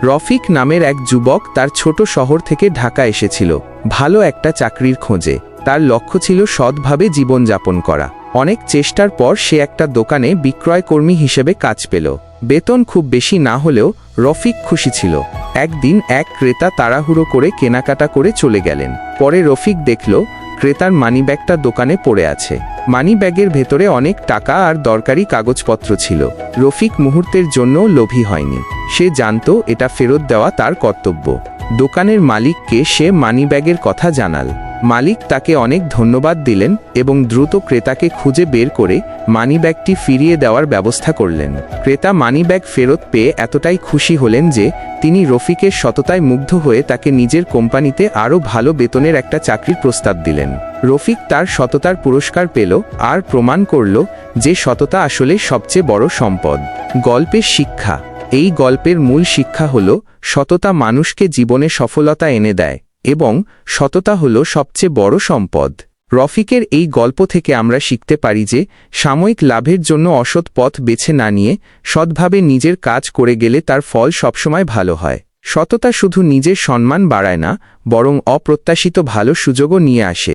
রফিক নামের এক যুবক তার ছোট শহর থেকে ঢাকা এসেছিল ভালো একটা চাকরির খোঁজে। তার লক্ষ্য ছিল সৎভাবে জীবনযাপন করা। অনেক চেষ্টার পর সে একটা দোকানে বিক্রয়কর্মী হিসেবে কাজ পেল। বেতন খুব বেশি না হলেও রফিক খুশি ছিল। একদিন এক ক্রেতা তাড়াহুড়ো করে কেনাকাটা করে চলে গেলেন। পরে রফিক দেখল ক্রেতার মানিব্যাগটা দোকানে পড়ে আছে। মানিব্যাগের ভেতরে অনেক টাকা আর দরকারি কাগজপত্র ছিল। রফিক মুহূর্তের জন্য লোভী হয়নি। সে জানত এটা ফেরত দেওয়া তার কর্তব্য। দোকানের মালিককে সে মানিব্যাগের কথা জানাল। মালিক তাকে অনেক ধন্যবাদ দিলেন এবং দ্রুত ক্রেতাকে খুঁজে বের করে মানিব্যাগটি ফিরিয়ে দেওয়ার ব্যবস্থা করলেন। ক্রেতা মানিব্যাগ ফেরত পেয়ে এতটাই খুশি হলেন যে তিনি রফিকের সততায় মুগ্ধ হয়ে তাকে নিজের কোম্পানিতে আরও ভালো বেতনের একটা চাকরির প্রস্তাব দিলেন। রফিক তার সততার পুরস্কার পেল আর প্রমাণ করল যে সততা আসলে সবচেয়ে বড় সম্পদ। গল্পের শিক্ষা। এই গল্পের মূল শিক্ষা হল সততা মানুষকে জীবনে সফলতা এনে দেয় এবং সততা হল সবচেয়ে বড় সম্পদ। রফিকের এই গল্প থেকে আমরা শিখতে পারি যে সাময়িক লাভের জন্য অসৎ পথ বেছে না নিয়ে সৎভাবে নিজের কাজ করে গেলে তার ফল সবসময় ভালো হয়। সততা শুধু নিজের সম্মান বাড়ায় না, বরং অপ্রত্যাশিত ভালো সুযোগও নিয়ে আসে।